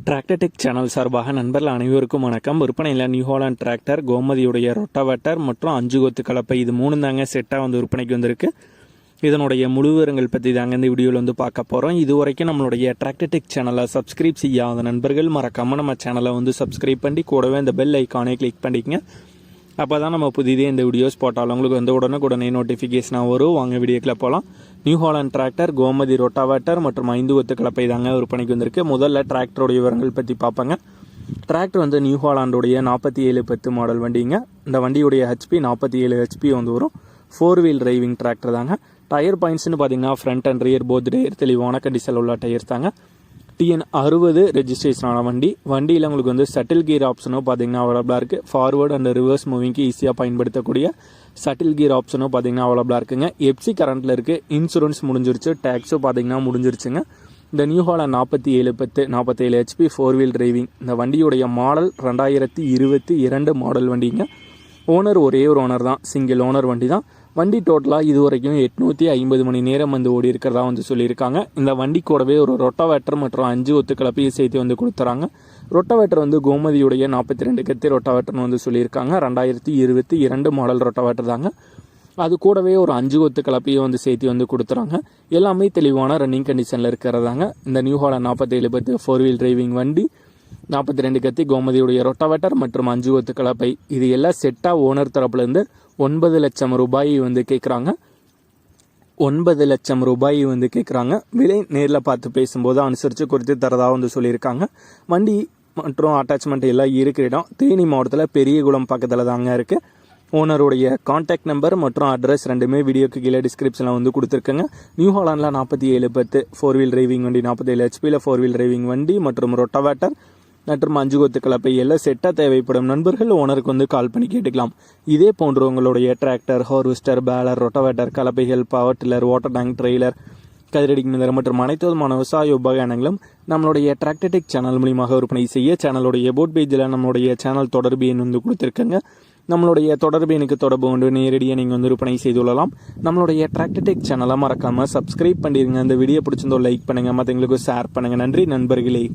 Tractor tech channel சார்பாக நண்பர்கள் அனைவருக்கும் வணக்கம். விற்பனையில் நியூ ஹாலண்ட் டிராக்டர், கோமதியுடைய ரொட்டாவேட்டர் மற்றும் 5 கொத்து கலப்பை, இது 3 தாங்க செட்டாக விற்பனைக்கு வந்திருக்கு. இதனுடைய முழு விவரங்கள் பற்றி தாங்க இந்த வீடியோவில் பார்க்க போகிறோம். இது வரைக்கும் நம்மளுடைய டிராக்டர் டெக் சேனலை சப்ஸ்கிரைப் செய்யாத நண்பர்கள் மறக்காமல் நம்ம சேனலை சப்ஸ்கிரைப் பண்ணி கூடவே இந்த பெல் ஐக்கானை கிளிக் பண்ணிக்கங்க. அப்போ தான் நம்ம புதிதே இந்த வீடியோஸ் போட்டாலும் உங்களுக்கு உடனே நோட்டிஃபிகேஷனாக வரும். வாங்க வீடியோக்கில் போகலாம். New Holland tractor, Gomathi rotavator மற்றும் 5 கொத்து கலப்பை தாங்க விற்பனைக்கு வந்திருக்கு. முதல்ல டிராக்டருடைய விவரங்கள் பற்றி பார்ப்பாங்க. டிராக்டர் நியூ ஹாலண்டுடைய 4710 மாடல் வண்டிங்க. இந்த வண்டியுடைய ஹெச்பி 47 ஹெச்பி வரும். 4 வீல் டிரைவிங் டிராக்டர் தாங்க. டயர் பாயிண்ட்ஸ்னு பார்த்தீங்கன்னா front and rear both tyre தெளிவான கண்டிஷனில் உள்ள டயர்ஸ் தாங்க. TN 60 ரெஜிஸ்ட்ரேஷனான வண்டியில் உங்களுக்கு சட்டில் கீர் ஆப்ஷனும் பார்த்தீங்கன்னா அவைலபிளாக இருக்குது. ஃபார்வர்டு அண்ட் ரிவர்ஸ் மூவிங்க்கு ஈஸியாக பயன்படுத்தக்கூடிய சட்டில் கீர் ஆப்ஷனும் பார்த்தீங்கன்னா அவைலபிளாக இருக்குங்க. எஃப்சி கரண்ட்டில் இருக்குது. இன்சூரன்ஸ் முடிஞ்சிருச்சு, டேக்ஸும் பார்த்தீங்கன்னா முடிஞ்சிருச்சுங்க. இந்த new Holland 4710 HP 4 wheel driving. இந்த வண்டியுடைய மாடல் 2022 மாடல் வண்டிங்க. ஓனர் ஒரே ஒரு ஓனர் தான், சிங்கிள் ஓனர் வண்டி தான். வண்டி டோட்டலாக இது வரைக்கும் 850 மணி நேரம் ஓடி இருக்கிறதா சொல்லியிருக்காங்க. இந்த வண்டி கூடவே ஒரு ரொட்டாவேட்டர் மற்றும் 5 கொத்து கலப்பையை சேர்த்து கொடுத்துறாங்க. ரொட்டாவேட்டர் கோமதியுடைய 42 கத்தி ரொட்டாவேட்டர்னு சொல்லியிருக்காங்க. 2022 மாடல் ரொட்டாவேட்டர் தாங்க. அது கூடவே ஒரு 5 கொத்து கலப்பையை சேர்த்து கொடுத்துறாங்க. எல்லாமே தெளிவான ரன்னிங் கண்டிஷனில் இருக்கிறதாங்க. இந்த நியூ ஹாலண்ட் 4710 4 வீல் டிரைவிங் வண்டி, 42 கத்தி கோமதியுடைய ரொட்டாவேட்டர் மற்றும் 5 கொத்து கலப்பை, இது எல்லாம் செட்டாக ஓனர் தரப்புலேருந்து 9 லட்சம் ரூபாய் கேட்குறாங்க. 9 லட்சம் ரூபாய் கேட்குறாங்க. விலை நேரில் பார்த்து பேசும்போது அனுசரித்து குறித்து தரதாக சொல்லியிருக்காங்க. வண்டி மற்றும் அட்டாச்மெண்ட் எல்லாம் இருக்கிற இடம் தேனி மாவட்டத்தில் பெரியகுளம் பக்கத்தில் தாங்க இருக்குது. ஓனருடைய கான்டாக்ட் நம்பர் மற்றும் அட்ரஸ் ரெண்டுமே வீடியோக்கு கீழே டிஸ்கிரிப்ஷனில் கொடுத்துருக்குங்க. நியூ ஹாலண்டில் 4710 4 வீல் டிரைவிங் வண்டி, 47 ஹெச்பியில் 4 வீல் டிரைவிங் வண்டி மற்றும் ரொட்டாவேட்டர் மற்றும் 5 கொத்து கலப்பை எல்லாம் செட்டாக தேவைப்படும் நண்பர்கள் ஓனருக்கு கால் பண்ணி கேட்டுக்கலாம். இதே போன்று உங்களுடைய டிராக்டர், ஹார்வெஸ்டர், பேலர், ரொட்டாவேட்டர், கலப்பைகள், power tiller, water tank, trailer, கதிரடி மிதர் மற்றும் அனைத்து விதமான விவசாய உபகரணங்களும் நம்மளுடைய டிராக்டர் டெக் சேனல் மூலியமாக விற்பனை செய்ய சேனலுடைய போட் பேஜில் நம்மளுடைய சேனல் தொடர்பு எண் கொடுத்துருக்குங்க. நம்மளுடைய தொடர்பு எனக்கு தொடர்பு கொண்டு நேரடியாக நீங்கள் விற்பனை செய்து கொள்ளலாம். நம்மளுடைய டிராக்டர் டெக் சேனலை மறக்காமல் சப்ஸ்கிரைப் பண்ணிடுங்க. இந்த வீடியோ பிடிச்சிருந்தோ லைக் பண்ணுங்கள், மற்றவங்களுக்கு ஷேர் பண்ணுங்கள். நன்றி நண்பர்களே.